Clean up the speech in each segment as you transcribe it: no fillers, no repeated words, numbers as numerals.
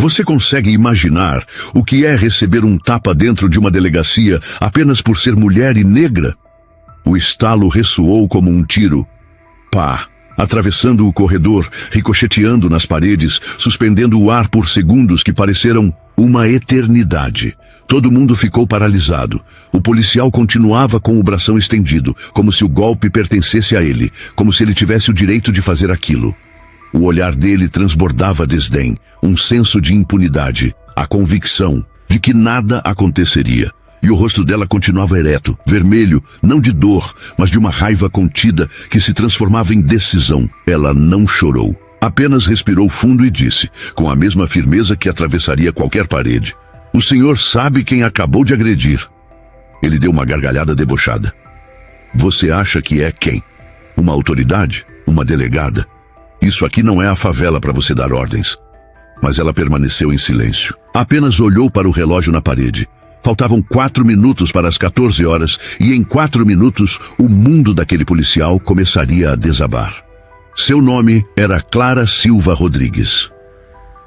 Você consegue imaginar o que é receber um tapa dentro de uma delegacia apenas por ser mulher e negra? O estalo ressoou como um tiro. Pá! Atravessando o corredor, ricocheteando nas paredes, suspendendo o ar por segundos que pareceram uma eternidade. Todo mundo ficou paralisado. O policial continuava com o bração estendido, como se o golpe pertencesse a ele, como se ele tivesse o direito de fazer aquilo. O olhar dele transbordava desdém, um senso de impunidade, a convicção de que nada aconteceria. E o rosto dela continuava ereto, vermelho, não de dor, mas de uma raiva contida que se transformava em decisão. Ela não chorou. Apenas respirou fundo e disse, com a mesma firmeza que atravessaria qualquer parede: "O senhor sabe quem acabou de agredir." Ele deu uma gargalhada debochada. "Você acha que é quem? Uma autoridade? Uma delegada? Isso aqui não é a favela para você dar ordens." Mas ela permaneceu em silêncio. Apenas olhou para o relógio na parede. Faltavam 4 minutos para as 14 horas e em 4 minutos o mundo daquele policial começaria a desabar. Seu nome era Clara Silva Rodrigues.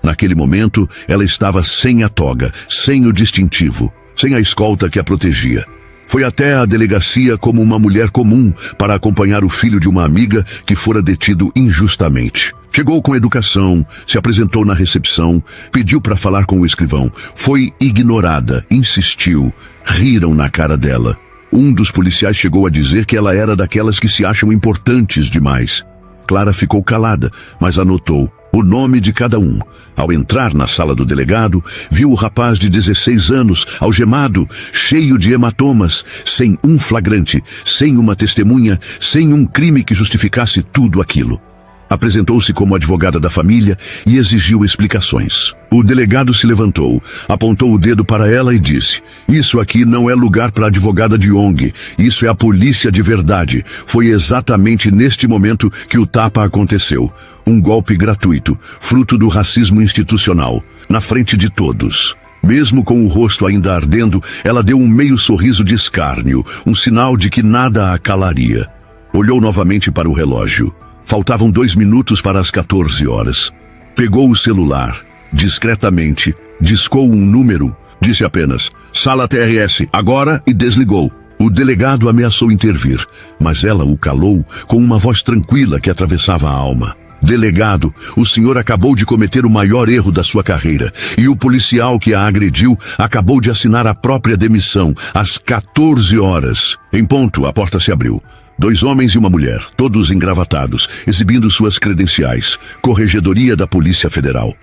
Naquele momento, ela estava sem a toga, sem o distintivo, sem a escolta que a protegia. Foi até a delegacia como uma mulher comum para acompanhar o filho de uma amiga que fora detido injustamente. Chegou com educação, se apresentou na recepção, pediu para falar com o escrivão. Foi ignorada, insistiu, riram na cara dela. Um dos policiais chegou a dizer que ela era daquelas que se acham importantes demais. Clara ficou calada, mas anotou o nome de cada um. Ao entrar na sala do delegado, viu o rapaz de 16 anos, algemado, cheio de hematomas, sem um flagrante, sem uma testemunha, sem um crime que justificasse tudo aquilo. Apresentou-se como advogada da família e exigiu explicações. O delegado se levantou, apontou o dedo para ela e disse: "Isso aqui não é lugar para advogada de ONG, isso é a polícia de verdade. Foi exatamente neste momento que o tapa aconteceu. Um golpe gratuito, fruto do racismo institucional, na frente de todos." Mesmo com o rosto ainda ardendo, ela deu um meio sorriso de escárnio, um sinal de que nada a calaria. Olhou novamente para o relógio. Faltavam 2 minutos para as 14 horas. Pegou o celular, discretamente, discou um número, disse apenas: "Sala TRS, agora", e desligou. O delegado ameaçou intervir, mas ela o calou com uma voz tranquila que atravessava a alma. "Delegado, o senhor acabou de cometer o maior erro da sua carreira, e o policial que a agrediu acabou de assinar a própria demissão, às 14 horas. Em ponto, a porta se abriu. 2 homens e uma mulher, todos engravatados, exibindo suas credenciais. Corregedoria da Polícia Federal.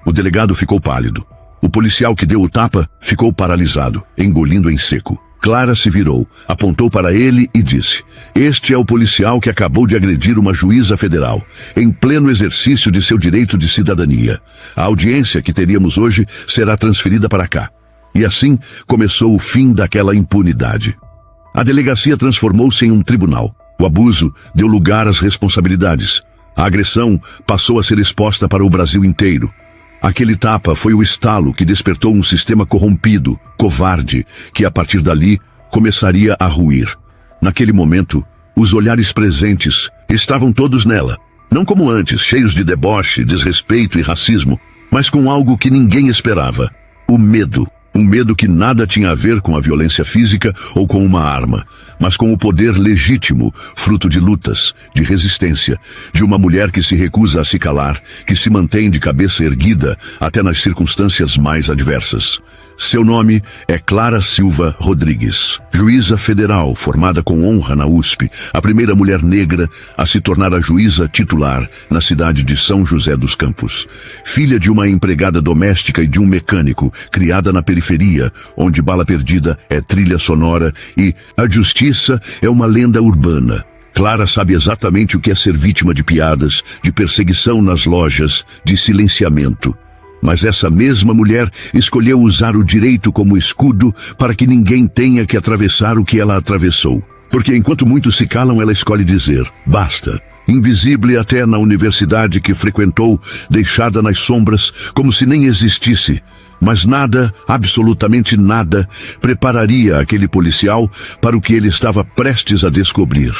O delegado ficou pálido. O policial que deu o tapa ficou paralisado, engolindo em seco. Clara se virou, apontou para ele e disse: "Este é o policial que acabou de agredir uma juíza federal, em pleno exercício de seu direito de cidadania. A audiência que teríamos hoje será transferida para cá." E assim começou o fim daquela impunidade. A delegacia transformou-se em um tribunal. O abuso deu lugar às responsabilidades. A agressão passou a ser exposta para o Brasil inteiro. Aquele tapa foi o estalo que despertou um sistema corrompido, covarde, que a partir dali começaria a ruir. Naquele momento, os olhares presentes estavam todos nela. Não como antes, cheios de deboche, desrespeito e racismo, mas com algo que ninguém esperava: o medo. Um medo que nada tinha a ver com a violência física ou com uma arma, mas com o poder legítimo, fruto de lutas, de resistência, de uma mulher que se recusa a se calar, que se mantém de cabeça erguida até nas circunstâncias mais adversas. Seu nome é Clara Silva Rodrigues, juíza federal formada com honra na USP, a primeira mulher negra a se tornar a juíza titular na cidade de São José dos Campos. Filha de uma empregada doméstica e de um mecânico, criada na periferia, onde bala perdida é trilha sonora e a justiça é uma lenda urbana. Clara sabe exatamente o que é ser vítima de piadas, de perseguição nas lojas, de silenciamento. Mas essa mesma mulher escolheu usar o direito como escudo para que ninguém tenha que atravessar o que ela atravessou. Porque enquanto muitos se calam, ela escolhe dizer: basta. Invisível até na universidade que frequentou, deixada nas sombras, como se nem existisse. Mas nada, absolutamente nada, prepararia aquele policial para o que ele estava prestes a descobrir.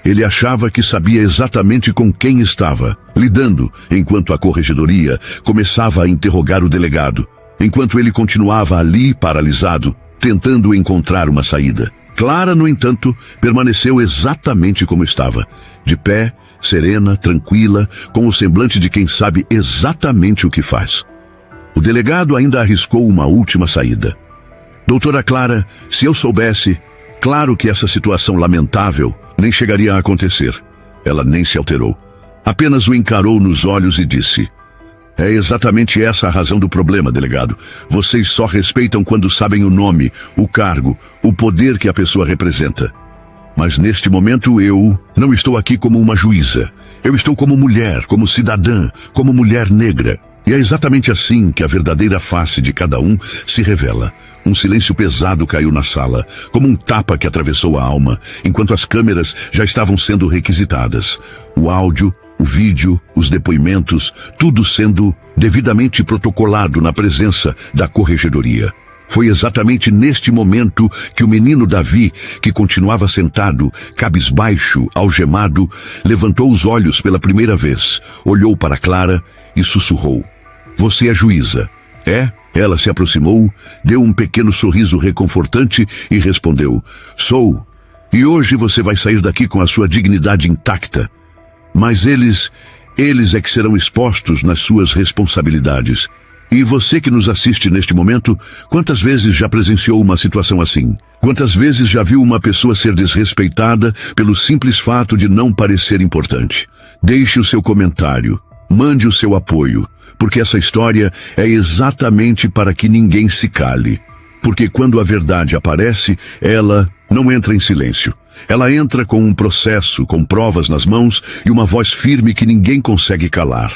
Ele achava que sabia exatamente com quem estava lidando, enquanto a corregedoria começava a interrogar o delegado, enquanto ele continuava ali paralisado, tentando encontrar uma saída. Clara, no entanto, permaneceu exatamente como estava, de pé, serena, tranquila, com o semblante de quem sabe exatamente o que faz. O delegado ainda arriscou uma última saída. Doutora Clara, se eu soubesse, claro que essa situação lamentável nem chegaria a acontecer. Ela nem se alterou. Apenas o encarou nos olhos e disse: é exatamente essa a razão do problema, delegado. Vocês só respeitam quando sabem o nome, o cargo, o poder que a pessoa representa. Mas neste momento eu não estou aqui como uma juíza. Eu estou como mulher, como cidadã, como mulher negra. E é exatamente assim que a verdadeira face de cada um se revela. Um silêncio pesado caiu na sala, como um tapa que atravessou a alma, enquanto as câmeras já estavam sendo requisitadas. O áudio, o vídeo, os depoimentos, tudo sendo devidamente protocolado na presença da corregedoria. Foi exatamente neste momento que o menino Davi, que continuava sentado, cabisbaixo, algemado, levantou os olhos pela primeira vez, olhou para Clara e sussurrou: você é juíza, é? Ela se aproximou, deu um pequeno sorriso reconfortante e respondeu: sou, e hoje você vai sair daqui com a sua dignidade intacta. Mas eles é que serão expostos nas suas responsabilidades. E você que nos assiste neste momento, quantas vezes já presenciou uma situação assim? Quantas vezes já viu uma pessoa ser desrespeitada pelo simples fato de não parecer importante? Deixe o seu comentário, mande o seu apoio, porque essa história é exatamente para que ninguém se cale. Porque quando a verdade aparece, ela não entra em silêncio. Ela entra com um processo, com provas nas mãos e uma voz firme que ninguém consegue calar.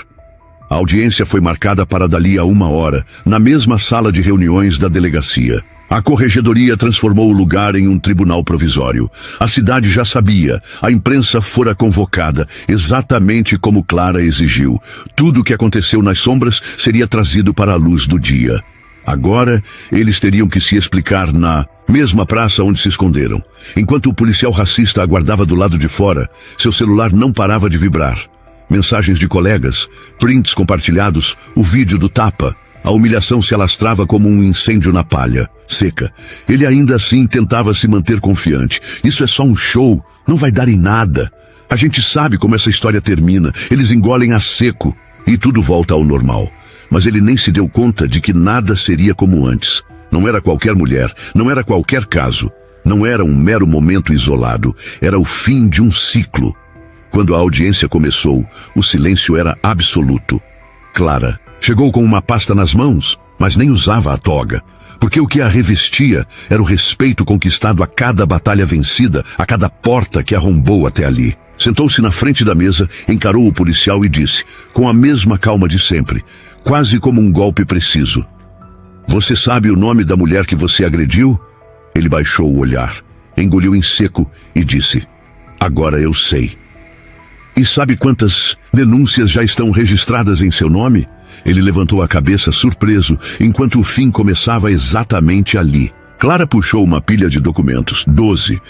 A audiência foi marcada para dali a 1 hora, na mesma sala de reuniões da delegacia. A corregedoria transformou o lugar em um tribunal provisório. A cidade já sabia, a imprensa fora convocada, exatamente como Clara exigiu. Tudo o que aconteceu nas sombras seria trazido para a luz do dia. Agora, eles teriam que se explicar na mesma praça onde se esconderam. Enquanto o policial racista aguardava do lado de fora, seu celular não parava de vibrar. Mensagens de colegas, prints compartilhados, o vídeo do tapa. A humilhação se alastrava como um incêndio na palha seca. Ele ainda assim tentava se manter confiante. Isso é só um show, não vai dar em nada. A gente sabe como essa história termina. Eles engolem a seco e tudo volta ao normal. Mas ele nem se deu conta de que nada seria como antes. Não era qualquer mulher, não era qualquer caso. Não era um mero momento isolado. Era o fim de um ciclo. Quando a audiência começou, o silêncio era absoluto. Clara chegou com uma pasta nas mãos, mas nem usava a toga, porque o que a revestia era o respeito conquistado a cada batalha vencida, a cada porta que arrombou até ali. Sentou-se na frente da mesa, encarou o policial e disse, com a mesma calma de sempre, quase como um golpe preciso: você sabe o nome da mulher que você agrediu? Ele baixou o olhar, engoliu em seco e disse: agora eu sei. E sabe quantas denúncias já estão registradas em seu nome? Ele levantou a cabeça surpreso, enquanto o fim começava exatamente ali. Clara puxou uma pilha de documentos, 12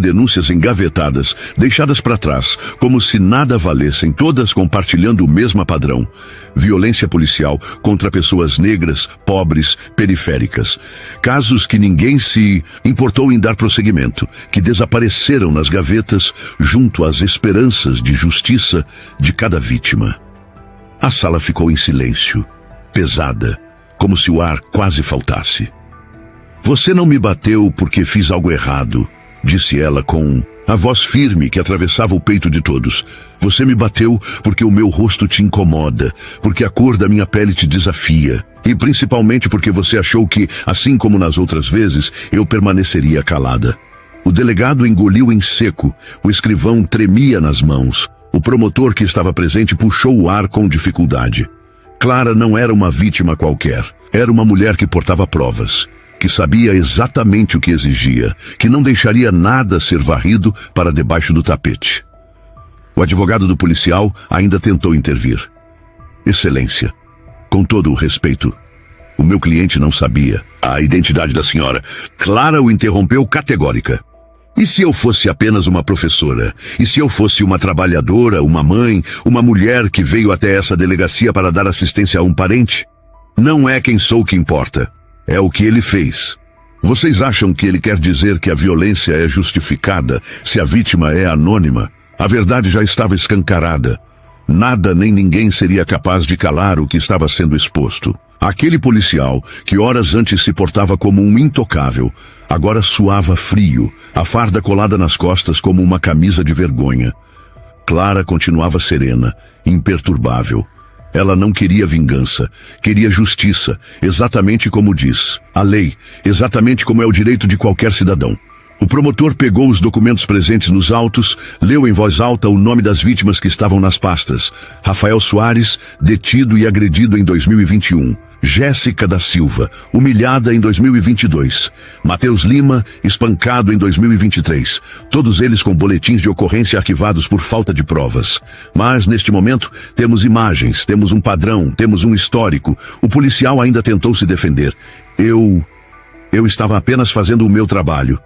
denúncias engavetadas, deixadas para trás, como se nada valessem, todas compartilhando o mesmo padrão. Violência policial contra pessoas negras, pobres, periféricas. Casos que ninguém se importou em dar prosseguimento, que desapareceram nas gavetas junto às esperanças de justiça de cada vítima. A sala ficou em silêncio, pesada, como se o ar quase faltasse. Você não me bateu porque fiz algo errado, disse ela com a voz firme que atravessava o peito de todos. Você me bateu porque o meu rosto te incomoda, porque a cor da minha pele te desafia, e principalmente porque você achou que, assim como nas outras vezes, eu permaneceria calada. O delegado engoliu em seco, o escrivão tremia nas mãos. O promotor que estava presente puxou o ar com dificuldade. Clara não era uma vítima qualquer, era uma mulher que portava provas, que sabia exatamente o que exigia, que não deixaria nada ser varrido para debaixo do tapete. O advogado do policial ainda tentou intervir. Excelência, com todo o respeito, o meu cliente não sabia a identidade da senhora. Clara o interrompeu categórica. E se eu fosse apenas uma professora? E se eu fosse uma trabalhadora, uma mãe, uma mulher que veio até essa delegacia para dar assistência a um parente? Não é quem sou que importa. É o que ele fez. Vocês acham que ele quer dizer que a violência é justificada se a vítima é anônima? A verdade já estava escancarada. Nada nem ninguém seria capaz de calar o que estava sendo exposto. Aquele policial, que horas antes se portava como um intocável, agora suava frio, a farda colada nas costas como uma camisa de vergonha. Clara continuava serena, imperturbável. Ela não queria vingança, queria justiça, exatamente como diz a lei, exatamente como é o direito de qualquer cidadão. O promotor pegou os documentos presentes nos autos, leu em voz alta o nome das vítimas que estavam nas pastas. Rafael Soares, detido e agredido em 2021. Jéssica da Silva, humilhada em 2022. Matheus Lima, espancado em 2023. Todos eles com boletins de ocorrência arquivados por falta de provas. Mas, neste momento, temos imagens, temos um padrão, temos um histórico. O policial ainda tentou se defender. Eu estava apenas fazendo o meu trabalho.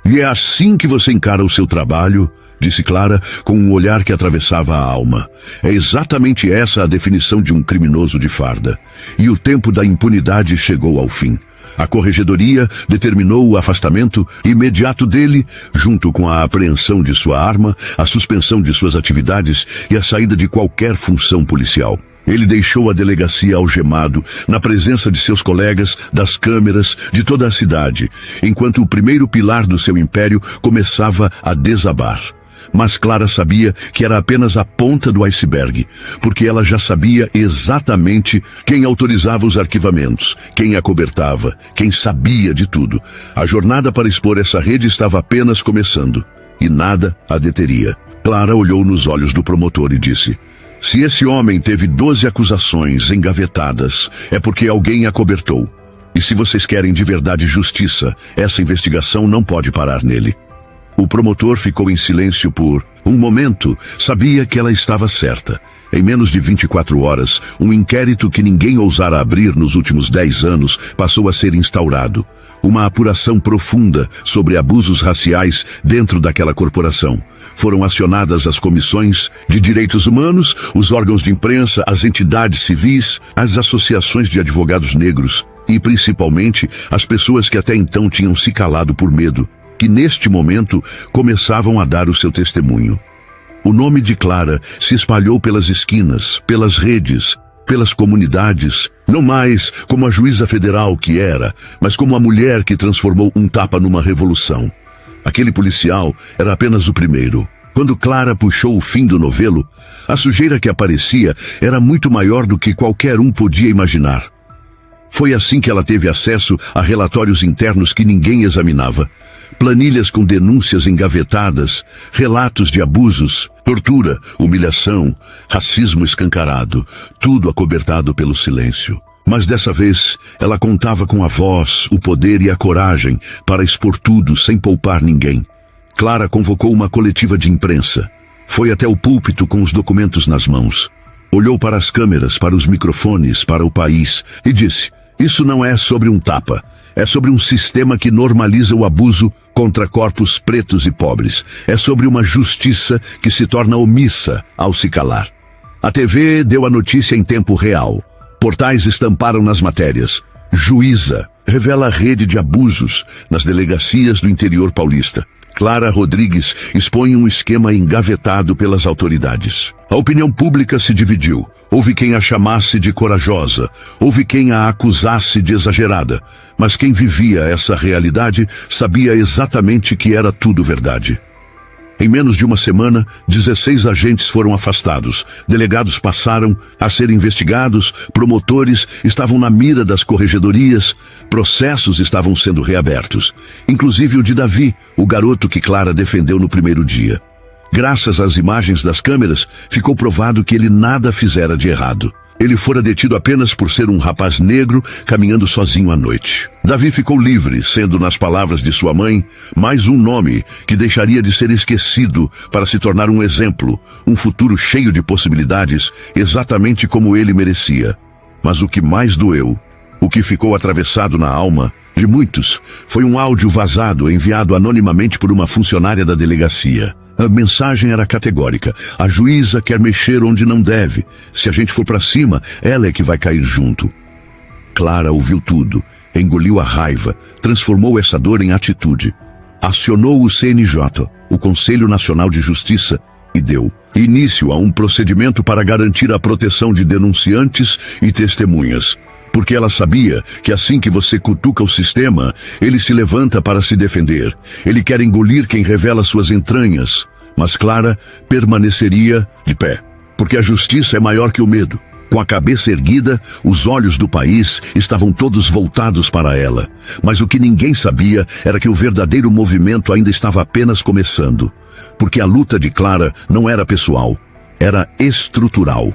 E é assim que você encara o seu trabalho, disse Clara, com um olhar que atravessava a alma. É exatamente essa a definição de um criminoso de farda. E o tempo da impunidade chegou ao fim. A corregedoria determinou o afastamento imediato dele, junto com a apreensão de sua arma, a suspensão de suas atividades e a saída de qualquer função policial. Ele deixou a delegacia algemado, na presença de seus colegas, das câmeras, de toda a cidade, enquanto o primeiro pilar do seu império começava a desabar. Mas Clara sabia que era apenas a ponta do iceberg, porque ela já sabia exatamente quem autorizava os arquivamentos, quem acobertava, quem sabia de tudo. A jornada para expor essa rede estava apenas começando, e nada a deteria. Clara olhou nos olhos do promotor e disse: se esse homem teve 12 acusações engavetadas, é porque alguém acobertou. E se vocês querem de verdade justiça, essa investigação não pode parar nele. O promotor ficou em silêncio por um momento. Sabia que ela estava certa. Em menos de 24 horas, um inquérito que ninguém ousara abrir nos últimos 10 anos passou a ser instaurado. Uma apuração profunda sobre abusos raciais dentro daquela corporação. Foram acionadas as comissões de direitos humanos, os órgãos de imprensa, as entidades civis, as associações de advogados negros e, principalmente, as pessoas que até então tinham se calado por medo, que neste momento começavam a dar o seu testemunho. O nome de Clara se espalhou pelas esquinas, pelas redes, pelas comunidades, não mais como a juíza federal que era, mas como a mulher que transformou um tapa numa revolução. Aquele policial era apenas o primeiro. Quando Clara puxou o fim do novelo, a sujeira que aparecia era muito maior do que qualquer um podia imaginar. Foi assim que ela teve acesso a relatórios internos que ninguém examinava, planilhas com denúncias engavetadas, relatos de abusos, tortura, humilhação, racismo escancarado, tudo acobertado pelo silêncio. Mas dessa vez, ela contava com a voz, o poder e a coragem para expor tudo sem poupar ninguém. Clara convocou uma coletiva de imprensa. Foi até o púlpito com os documentos nas mãos. Olhou para as câmeras, para os microfones, para o país e disse: isso não é sobre um tapa. É sobre um sistema que normaliza o abuso contra corpos pretos e pobres. É sobre uma justiça que se torna omissa ao se calar. A TV deu a notícia em tempo real. Portais estamparam nas matérias: juíza revela a rede de abusos nas delegacias do interior paulista. Clara Rodrigues expõe um esquema engavetado pelas autoridades. A opinião pública se dividiu. Houve quem a chamasse de corajosa, houve quem a acusasse de exagerada, mas quem vivia essa realidade sabia exatamente que era tudo verdade. Em menos de uma semana, 16 agentes foram afastados, delegados passaram a ser investigados, promotores estavam na mira das corregedorias, processos estavam sendo reabertos, inclusive o de Davi, o garoto que Clara defendeu no primeiro dia. Graças às imagens das câmeras, ficou provado que ele nada fizera de errado. Ele fora detido apenas por ser um rapaz negro caminhando sozinho à noite. Davi ficou livre, sendo, nas palavras de sua mãe, mais um nome que deixaria de ser esquecido para se tornar um exemplo, um futuro cheio de possibilidades, exatamente como ele merecia. Mas o que mais doeu O que ficou atravessado na alma de muitos foi um áudio vazado enviado anonimamente por uma funcionária da delegacia. A mensagem era categórica. A juíza quer mexer onde não deve. Se a gente for para cima, ela é que vai cair junto. Clara ouviu tudo, engoliu a raiva, transformou essa dor em atitude. Acionou o CNJ, o Conselho Nacional de Justiça, e deu início a um procedimento para garantir a proteção de denunciantes e testemunhas. Porque ela sabia que assim que você cutuca o sistema, ele se levanta para se defender. Ele quer engolir quem revela suas entranhas. Mas Clara permaneceria de pé, porque a justiça é maior que o medo. Com a cabeça erguida, os olhos do país estavam todos voltados para ela. Mas o que ninguém sabia era que o verdadeiro movimento ainda estava apenas começando. Porque a luta de Clara não era pessoal, era estrutural.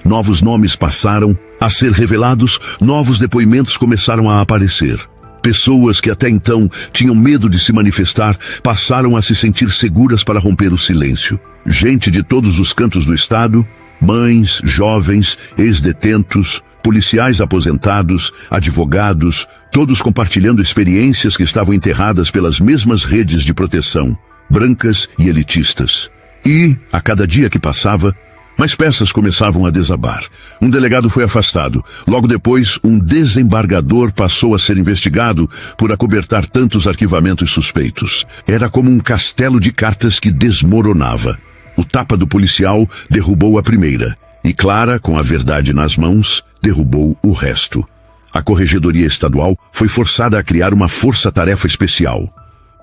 Novos nomes passaram a ser revelados, novos depoimentos começaram a aparecer. Pessoas que até então tinham medo de se manifestar passaram a se sentir seguras para romper o silêncio. Gente de todos os cantos do estado, mães, jovens, ex-detentos, policiais aposentados, advogados, todos compartilhando experiências que estavam enterradas pelas mesmas redes de proteção, brancas e elitistas. E, a cada dia que passava, mais peças começavam a desabar. Um delegado foi afastado. Logo depois, um desembargador passou a ser investigado por acobertar tantos arquivamentos suspeitos. Era como um castelo de cartas que desmoronava. O tapa do policial derrubou a primeira, e Clara, com a verdade nas mãos, derrubou o resto. A Corregedoria Estadual foi forçada a criar uma força-tarefa especial.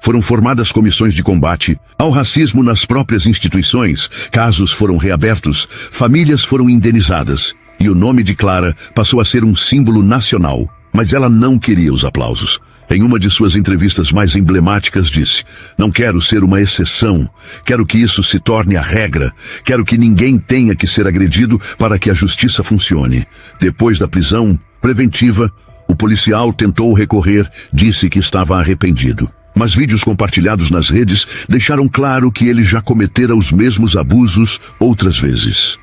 Foram formadas comissões de combate ao racismo nas próprias instituições, casos foram reabertos, famílias foram indenizadas, e o nome de Clara passou a ser um símbolo nacional. Mas ela não queria os aplausos. Em uma de suas entrevistas mais emblemáticas disse: "Não quero ser uma exceção, quero que isso se torne a regra, quero que ninguém tenha que ser agredido para que a justiça funcione." Depois da prisão preventiva, o policial tentou recorrer, disse que estava arrependido. Mas vídeos compartilhados nas redes deixaram claro que ele já cometera os mesmos abusos outras vezes.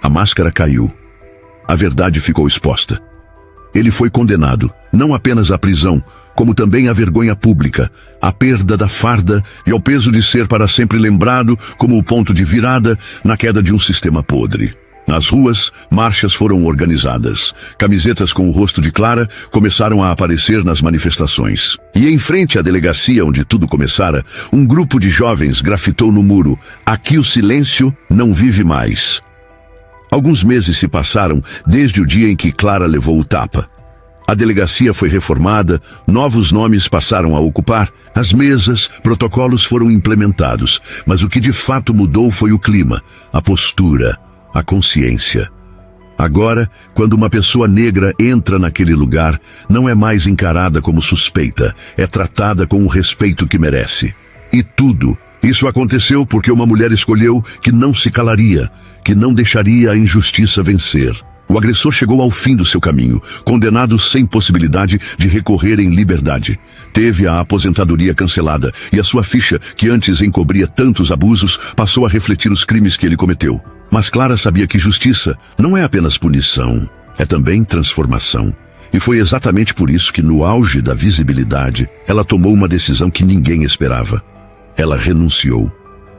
A máscara caiu. A verdade ficou exposta. Ele foi condenado, não apenas à prisão, como também à vergonha pública, à perda da farda e ao peso de ser para sempre lembrado como o ponto de virada na queda de um sistema podre. Nas ruas, marchas foram organizadas. Camisetas com o rosto de Clara começaram a aparecer nas manifestações. E em frente à delegacia onde tudo começara, um grupo de jovens grafitou no muro: "Aqui o silêncio não vive mais." Alguns meses se passaram desde o dia em que Clara levou o tapa. A delegacia foi reformada, novos nomes passaram a ocupar, as mesas, protocolos foram implementados. Mas o que de fato mudou foi o clima, a postura, a consciência. Agora, quando uma pessoa negra entra naquele lugar, não é mais encarada como suspeita, é tratada com o respeito que merece. E tudo isso aconteceu porque uma mulher escolheu que não se calaria, que não deixaria a injustiça vencer. O agressor chegou ao fim do seu caminho, condenado sem possibilidade de recorrer em liberdade. Teve a aposentadoria cancelada e a sua ficha, que antes encobria tantos abusos, passou a refletir os crimes que ele cometeu. Mas Clara sabia que justiça não é apenas punição, é também transformação. E foi exatamente por isso que, no auge da visibilidade, ela tomou uma decisão que ninguém esperava. Ela renunciou.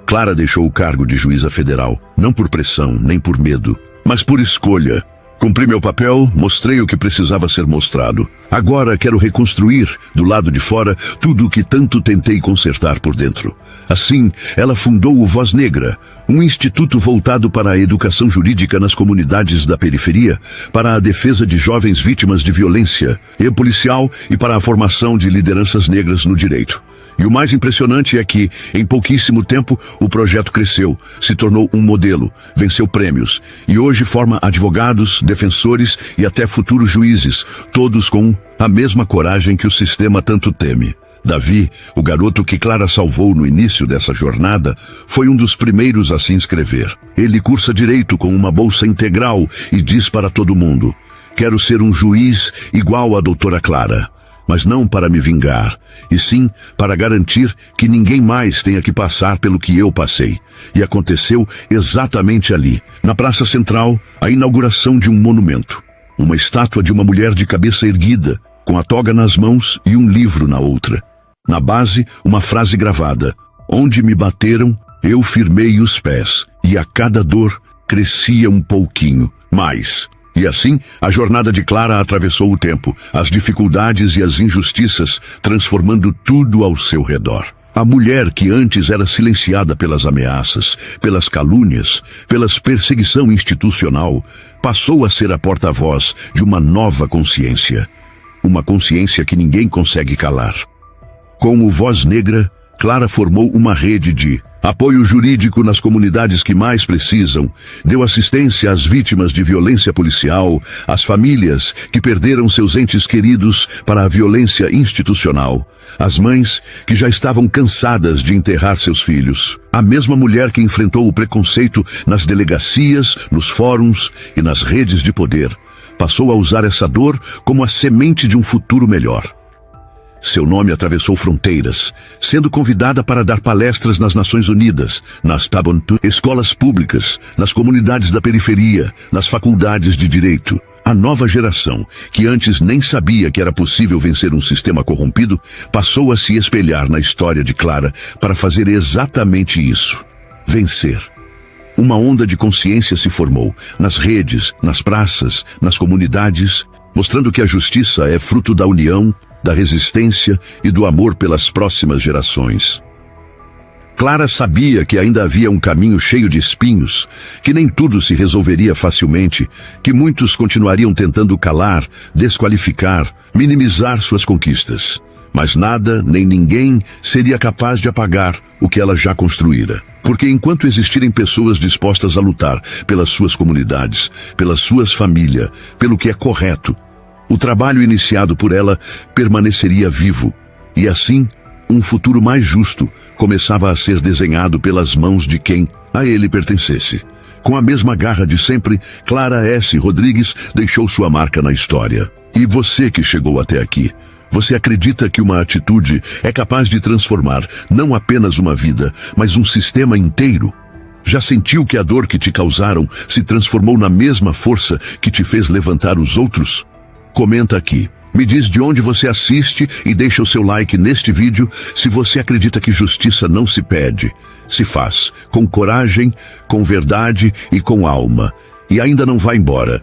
Clara deixou o cargo de juíza federal, não por pressão, nem por medo, mas por escolha. Cumpri meu papel, mostrei o que precisava ser mostrado. Agora quero reconstruir, do lado de fora, tudo o que tanto tentei consertar por dentro. Assim, ela fundou o Voz Negra, um instituto voltado para a educação jurídica nas comunidades da periferia, para a defesa de jovens vítimas de violência e policial e para a formação de lideranças negras no direito. E o mais impressionante é que, em pouquíssimo tempo, o projeto cresceu, se tornou um modelo, venceu prêmios, e hoje forma advogados, defensores e até futuros juízes, todos com a mesma coragem que o sistema tanto teme. Davi, o garoto que Clara salvou no início dessa jornada, foi um dos primeiros a se inscrever. Ele cursa direito com uma bolsa integral e diz para todo mundo: "Quero ser um juiz igual à doutora Clara. Mas não para me vingar, e sim para garantir que ninguém mais tenha que passar pelo que eu passei." E aconteceu exatamente ali, na Praça Central, a inauguração de um monumento. Uma estátua de uma mulher de cabeça erguida, com a toga nas mãos e um livro na outra. Na base, uma frase gravada: onde me bateram, eu firmei os pés, e a cada dor crescia um pouquinho mais. E assim, a jornada de Clara atravessou o tempo, as dificuldades e as injustiças, transformando tudo ao seu redor. A mulher que antes era silenciada pelas ameaças, pelas calúnias, pela perseguição institucional, passou a ser a porta-voz de uma nova consciência. Uma consciência que ninguém consegue calar. Como voz negra, Clara formou uma rede de apoio jurídico nas comunidades que mais precisam, deu assistência às vítimas de violência policial, às famílias que perderam seus entes queridos para a violência institucional, às mães que já estavam cansadas de enterrar seus filhos. A mesma mulher que enfrentou o preconceito nas delegacias, nos fóruns e nas redes de poder, passou a usar essa dor como a semente de um futuro melhor. Seu nome atravessou fronteiras, sendo convidada para dar palestras nas Nações Unidas, nas escolas públicas, nas comunidades da periferia, nas faculdades de direito. A nova geração, que antes nem sabia que era possível vencer um sistema corrompido, passou a se espelhar na história de Clara para fazer exatamente isso: vencer. Uma onda de consciência se formou, nas redes, nas praças, nas comunidades, mostrando que a justiça é fruto da união, da resistência e do amor pelas próximas gerações. Clara sabia que ainda havia um caminho cheio de espinhos, que nem tudo se resolveria facilmente, que muitos continuariam tentando calar, desqualificar, minimizar suas conquistas. Mas nada, nem ninguém, seria capaz de apagar o que ela já construíra. Porque enquanto existirem pessoas dispostas a lutar pelas suas comunidades, pelas suas famílias, pelo que é correto, o trabalho iniciado por ela permaneceria vivo, e assim, um futuro mais justo começava a ser desenhado pelas mãos de quem a ele pertencesse. Com a mesma garra de sempre, Clara S. Rodrigues deixou sua marca na história. E você que chegou até aqui, você acredita que uma atitude é capaz de transformar não apenas uma vida, mas um sistema inteiro? Já sentiu que a dor que te causaram se transformou na mesma força que te fez levantar os outros? Comenta aqui. Me diz de onde você assiste e deixa o seu like neste vídeo se você acredita que justiça não se pede, se faz, com coragem, com verdade e com alma. E ainda não vai embora.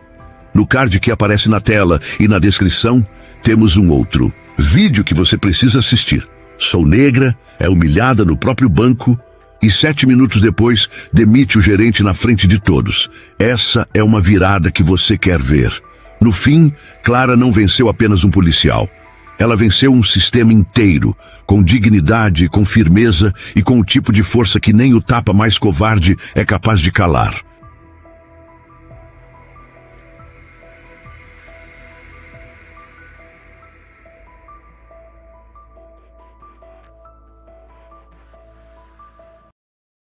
No card que aparece na tela e na descrição, temos um outro vídeo que você precisa assistir. Sou negra, é humilhada no próprio banco e 7 minutos depois demite o gerente na frente de todos. Essa é uma virada que você quer ver. No fim, Clara não venceu apenas um policial. Ela venceu um sistema inteiro, com dignidade, com firmeza e com o tipo de força que nem o tapa mais covarde é capaz de calar.